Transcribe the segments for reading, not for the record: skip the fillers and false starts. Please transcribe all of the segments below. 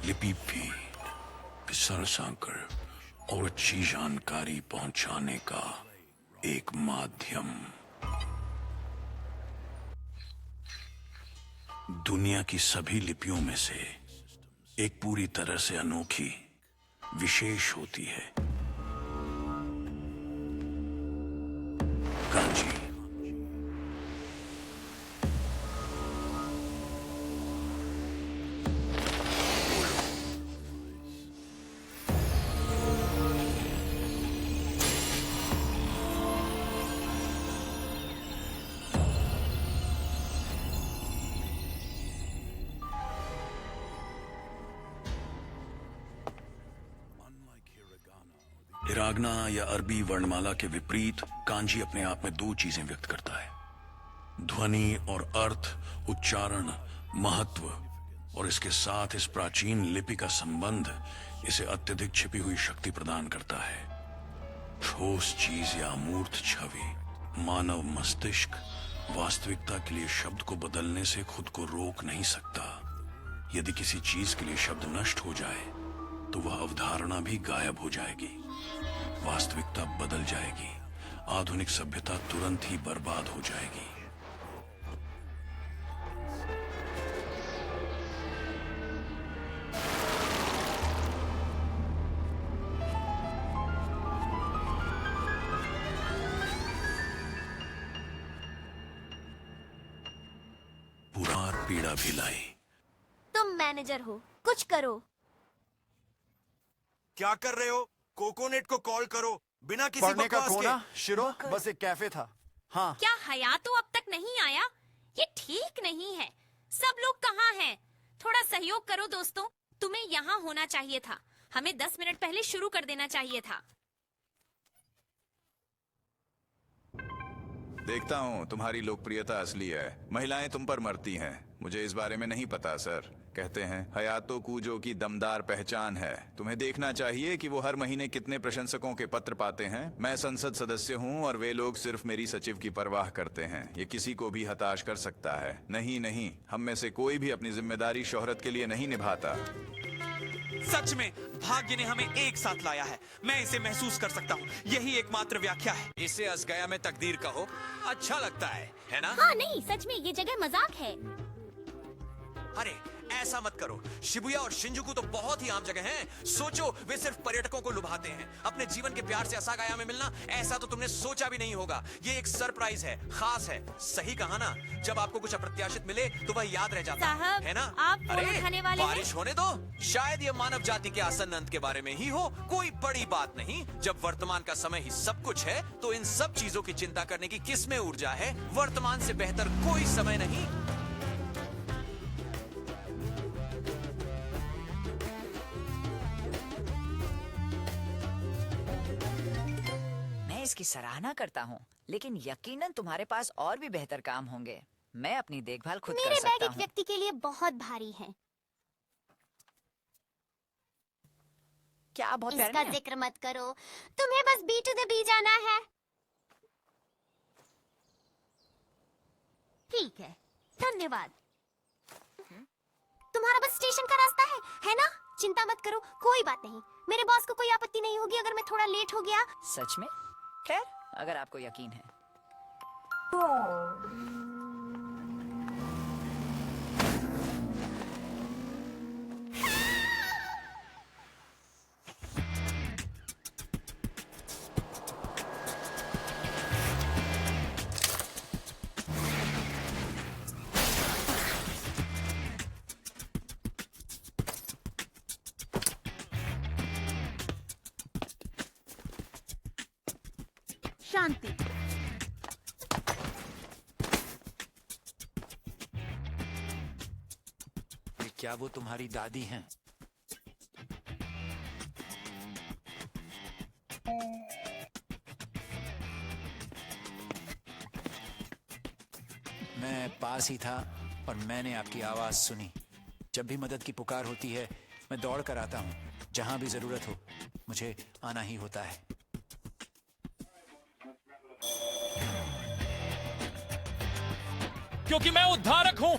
लिपि भी सरसाकर और अच्छी जानकारी पहुंचाने का एक माध्यम। दुनिया की सभी लिपियों में से एक पूरी तरह से अनोखी, विशेष होती है कांजी। हिरागना या अरबी वर्णमाला के विपरीत कांजी अपने आप में दो चीजें व्यक्त करता है, ध्वनि और अर्थ, उच्चारण, महत्व, और इसके साथ इस प्राचीन लिपि का संबंध इसे अत्यधिक छिपी हुई शक्ति प्रदान करता है। ठोस चीज या अमूर्त छवि, मानव मस्तिष्क वास्तविकता के लिए शब्द को बदलने से खुद को रोक नहीं सकता। यदि किसी चीज के लिए शब्द नष्ट हो जाए तो वह अवधारणा भी गायब हो जाएगी, वास्तविकता बदल जाएगी, आधुनिक सभ्यता तुरंत ही बर्बाद हो जाएगी। पुरार पीड़ा भी लाई। तुम मैनेजर हो, कुछ करो। क्या कर रहे हो? कोकोनेट को कॉल करो बिना किसी पढ़ने का बकवास कोना के। शिरो बस एक कैफे था। हाँ, क्या हयातो अब तक नहीं आया? ये ठीक नहीं है। सब लोग कहाँ हैं? थोड़ा सहयोग करो दोस्तों। तुम्हें यहाँ होना चाहिए था। हमें 10 मिनट पहले शुरू कर देना चाहिए था। देखता हूँ तुम्हारी लोकप्रियता असली है। महिलाएं तुम पर मरती हैं। मुझे इस बारे में नहीं पता सर। कहते हैं हयातो कूजो की दमदार पहचान है। तुम्हें देखना चाहिए कि वो हर महीने कितने प्रशंसकों के पत्र पाते हैं। मैं संसद सदस्य हूँ और वे लोग सिर्फ मेरी सचिव की परवाह करते हैं। ये किसी को भी हताश कर सकता है। नहीं नहीं, हम में से कोई भी अपनी जिम्मेदारी शोहरत के लिए नहीं निभाता। सच में भाग्य ने हमें एक साथ लाया है। मैं इसे महसूस कर सकता हूँ। यही एकमात्र व्याख्या है। इसे असगया में तकदीर कहो, अच्छा लगता है ना? हाँ नहीं, सच में ये जगह मजाक है। अरे ऐसा मत करो। शिबुया और शिंजुकू तो बहुत ही आम जगह हैं। सोचो, वे सिर्फ पर्यटकों को लुभाते हैं। अपने जीवन के प्यार से असगाया में मिलना, ऐसा तो तुमने सोचा भी नहीं होगा। ये एक सरप्राइज है, खास है। सही कहा ना? जब आपको कुछ अप्रत्याशित मिले तो वह याद रह जाता साहब, है ना? आप फोन उठाने वाले हैं? बारिश होने दो। शायद ये मानव जाति के आसन्न अंत के बारे में ही हो। कोई बड़ी बात नहीं। जब वर्तमान का समय ही सब कुछ है तो इन सब चीजों की चिंता करने की किसमें ऊर्जा है? वर्तमान से बेहतर कोई समय नहीं। इसकी सराहना करता हूँ, लेकिन यकीनन तुम्हारे पास और भी बेहतर काम होंगे। मैं अपनी देखभाल खुद कर मेरे सकता बैग एक हूँ। व्यक्ति के लिए बहुत भारी है। क्या बहुत इसका प्यारा है? जिक्र मत करो। तुम्हें बस बी टू द बी जाना है। ठीक है, धन्यवाद। तुम्हारा बस स्टेशन का रास्ता है ना? चिंता मत करो, कोई बात नहीं। मेरे बॉस को कोई आपत्ति नहीं होगी अगर मैं थोड़ा लेट हो गया। सच में? खैर, अगर आपको यकीन है। शांति। क्या वो तुम्हारी दादी हैं? मैं पास ही था और मैंने आपकी आवाज सुनी। जब भी मदद की पुकार होती है मैं दौड़ कर आता हूँ। जहां भी जरूरत हो मुझे आना ही होता है। क्योंकि मैं उद्धारक हूं।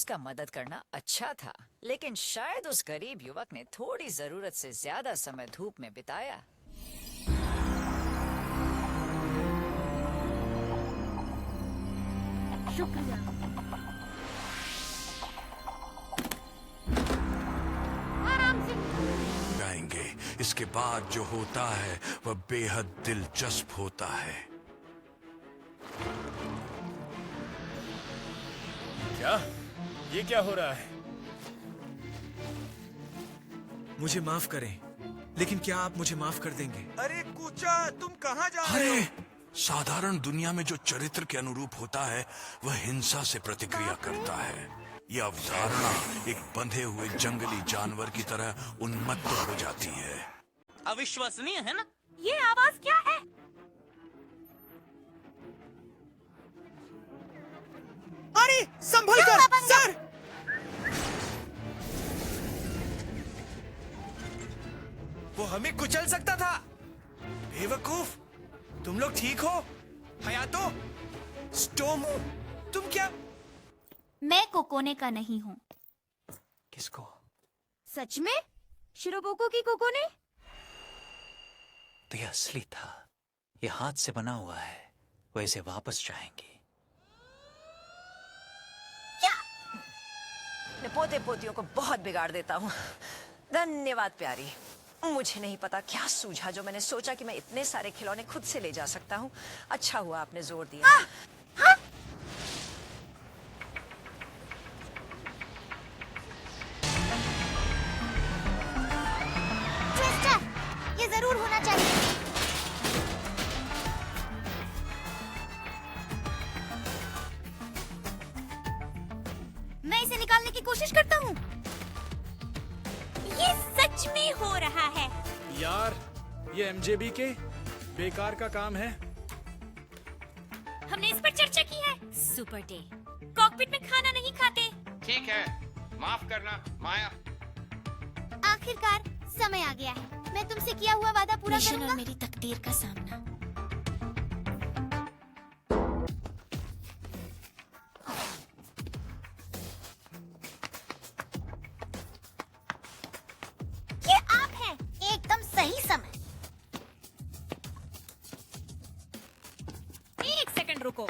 उसका मदद करना अच्छा था, लेकिन शायद उस गरीब युवक ने थोड़ी जरूरत से ज्यादा समय धूप में बिताया। शुक्रिया। आराम से। जाएंगे। इसके बाद जो होता है वह बेहद दिलचस्प होता है। क्या? ये क्या हो रहा है? मुझे माफ करें, लेकिन क्या आप मुझे माफ कर देंगे? अरे कूचा, तुम कहाँ जा रहे अरे हो? साधारण दुनिया में जो चरित्र के अनुरूप होता है वह हिंसा से प्रतिक्रिया करता है। यह अवधारणा एक बंधे हुए जंगली जानवर की तरह उन्मत्त हो जाती है। अविश्वसनीय है ना? ये आवाज क्या है? अरे संभल कर सर! वो हमें कुचल सकता था। बेवकूफ, तुम लोग ठीक हो? हयातो, स्टोमू, तुम क्या? मैं कोकोने का नहीं हूँ। किसको? सच में? शिरोबोको की कोकोने? तो यह असली था। यह हाथ से बना हुआ है। वो इसे वापस चाहेंगी। अपने पोते पोतियों को बहुत बिगाड़ देता हूँ। धन्यवाद प्यारी। मुझे नहीं पता क्या सूझा जो मैंने सोचा कि मैं इतने सारे खिलौने खुद से ले जा सकता हूँ। अच्छा हुआ आपने जोर दिया। ये जरूर होना चाहिए। मैं इसे निकालने की कोशिश करता हूँ। ये सच में हो रहा है। यार, ये एमजेबी के बेकार का काम है। हमने इस पर चर्चा की है। Super day. कॉकपिट में खाना नहीं खाते। ठीक है, माफ करना माया। आखिरकार समय आ गया है। मैं तुमसे किया हुआ वादा पूरा करूंगा। और मेरी तकदीर का सामना। ये आप हैं, एकदम सही समय। एक सेकंड रुको।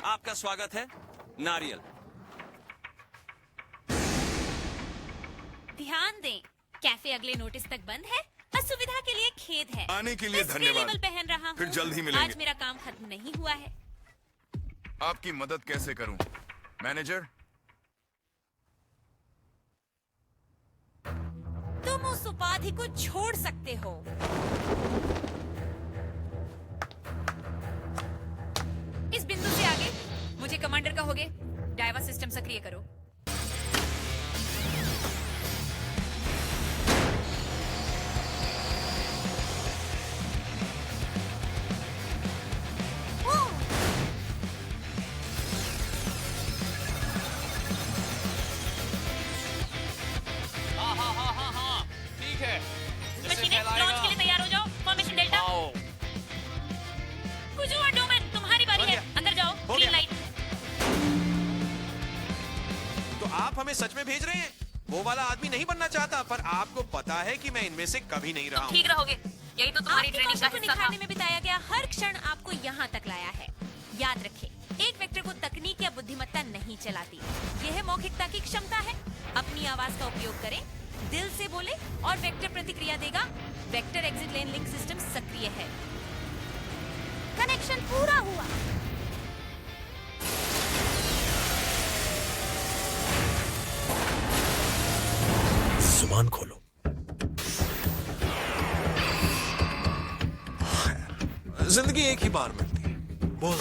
आपका स्वागत है, नारियल। ध्यान दें, कैफे अगले नोटिस तक बंद है। असुविधा के लिए खेद है। आने के लिए मैं स्प्रे धन्यवाद। लेबल पहन रहा हूँ। फिर जल्द ही मिलेंगे। आज मेरा काम खत्म नहीं हुआ है। आपकी मदद कैसे करूं? मैनेजर? तुम उस उपाधि को छोड़ सकते हो। इस बिंदु से आगे मुझे कमांडर कहोगे। डाइवा सिस्टम सक्रिय करो। हाँ, ठीक है। इसे मशीनें फैलाएगा। लॉन्च के लिए तैयार हो जाओ। Formation delta. आओ। कुजू और डोमन, तुम्हारी बारी हो है। गया। अंदर जाओ। हो ग्रीन गया। लाइट। तो आप हमें सच में भेज रहे हैं? वो वाला आदमी नहीं बनना चाहता, पर आपको पता है कि मैं इनमें से कभी नहीं रहा हूँ। ठीक रहोगे। यही तो तुम्हारी ट्रेनिंग का हिस्सा था। में बिताया गया हर क्षण आपको यहाँ तक लाया है। याद रखें, एक वेक्टर को तकनीक या बुद्धिमत्ता नहीं चलाती। यह मौखिकता की क्षमता है। अपनी आवाज का उपयोग करें, दिल से बोले और वेक्टर प्रतिक्रिया देगा। वेक्टर एग्जिट लेन लिंक सिस्टम सक्रिय है। कनेक्शन पूरा हुआ। जुबान खोलो। जिंदगी एक ही बार मिलती है। बोल।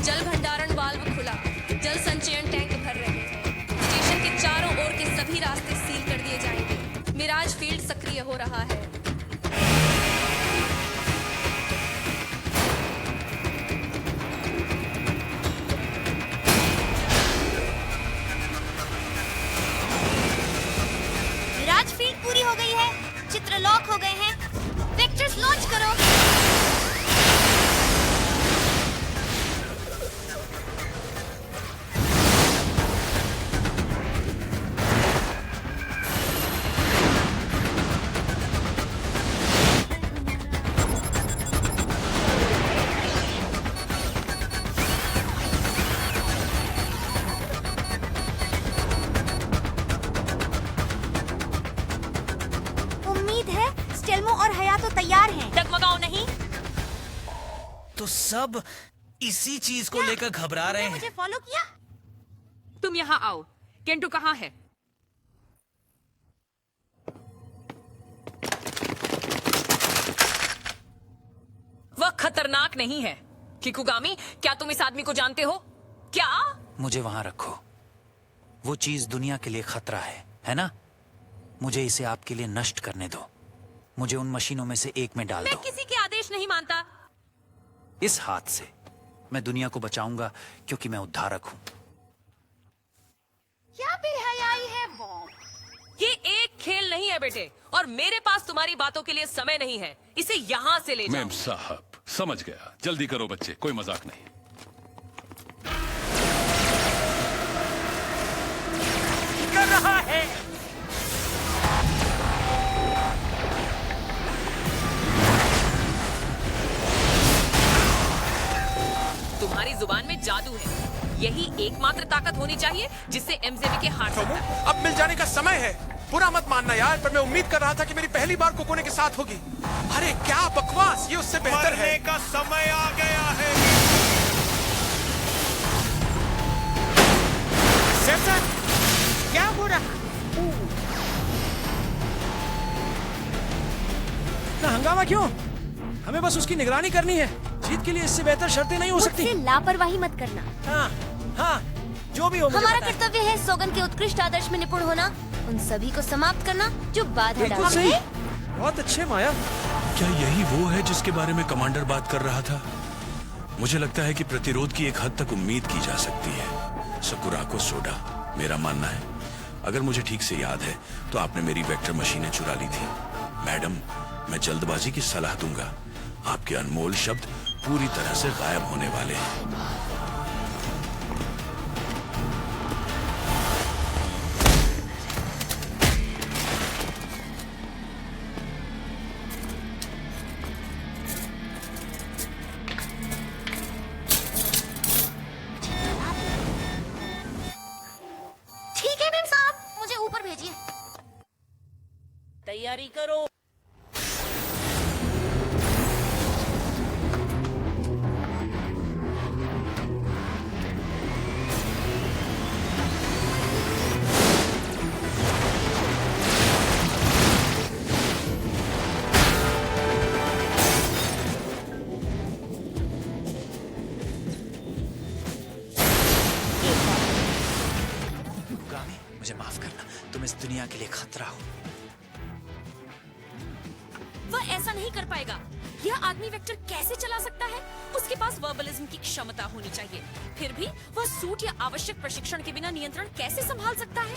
जल भंडारण वाल्व खुला। जल संचयन टैंक भर रहे हैं। स्टेशन के चारों ओर के सभी रास्ते सील कर दिए जाएंगे। मिराज फील्ड सक्रिय हो रहा है। तो सब इसी चीज को लेकर घबरा रहे हैं। मुझे फॉलो किया। तुम यहाँ आओ। केंटो कहाँ है? वह खतरनाक नहीं है। किकुगामी, क्या तुम इस आदमी को जानते हो? क्या? मुझे वहां रखो। वो चीज दुनिया के लिए खतरा है ना? मुझे इसे आपके लिए नष्ट करने दो। मुझे उन मशीनों में से एक में डाल मैं दो। किसी के आदेश नहीं मानता। इस हाथ से मैं दुनिया को बचाऊंगा क्योंकि मैं उद्धारक हूं। क्या बेहयाई है वो? ये एक खेल नहीं है बेटे, और मेरे पास तुम्हारी बातों के लिए समय नहीं है। इसे यहाँ से ले जाओ। मैम साहब, समझ गया। जल्दी करो बच्चे, कोई मजाक नहीं। कर रहा है। तुम्हारी जुबान में जादू है। यही एकमात्र ताकत होनी चाहिए जिससे एमजेबी के हाथ सकता है। अब मिल जाने का समय है। बुरा मत मानना यार, पर मैं उम्मीद कर रहा था कि मेरी पहली बार कोकोने के साथ होगी। अरे क्या बकवास, ये उससे बेहतर है। मरने का समय आ गया है। सेंसर, क्या हो रहा? इतना हंगामा क्यों? हमें बस उसकी निगरानी करनी है। जीत के लिए इससे बेहतर शर्तें नहीं हो सकती। मुझसे लापरवाही मत करना। हाँ, जो भी हो मुझे हमारा पता है। कर्तव्य है सोगन के उत्कृष्ट आदर्श में निपुण होना, उन सभी को समाप्त करना जो बाधा बिल्कुल डालते सही। हैं। बहुत अच्छे माया। क्या यही वो है जिसके बारे में कमांडर बात कर रहा था? मुझे लगता है कि प्रतिरोध की एक हद तक उम्मीद की जा सकती है। सकुराको सोडा, मेरा मानना है। अगर मुझे ठीक से याद है तो आपने मेरी वेक्टर मशीनें चुरा ली थी। मैडम, मैं जल्दबाजी की सलाह दूंगा। आपके अनमोल शब्द पूरी तरह से गायब होने वाले हैं। ठीक है मैम साहब, मुझे ऊपर भेजिए। तैयारी करो। किकुगामी, मुझे माफ करना। तुम इस दुनिया के लिए खतरा हो। वह ऐसा नहीं कर पाएगा। यह आदमी वेक्टर कैसे चला सकता है? उसके पास वर्बलिज्म की क्षमता होनी चाहिए। फिर भी वह सूट या आवश्यक प्रशिक्षण के बिना नियंत्रण कैसे संभाल सकता है?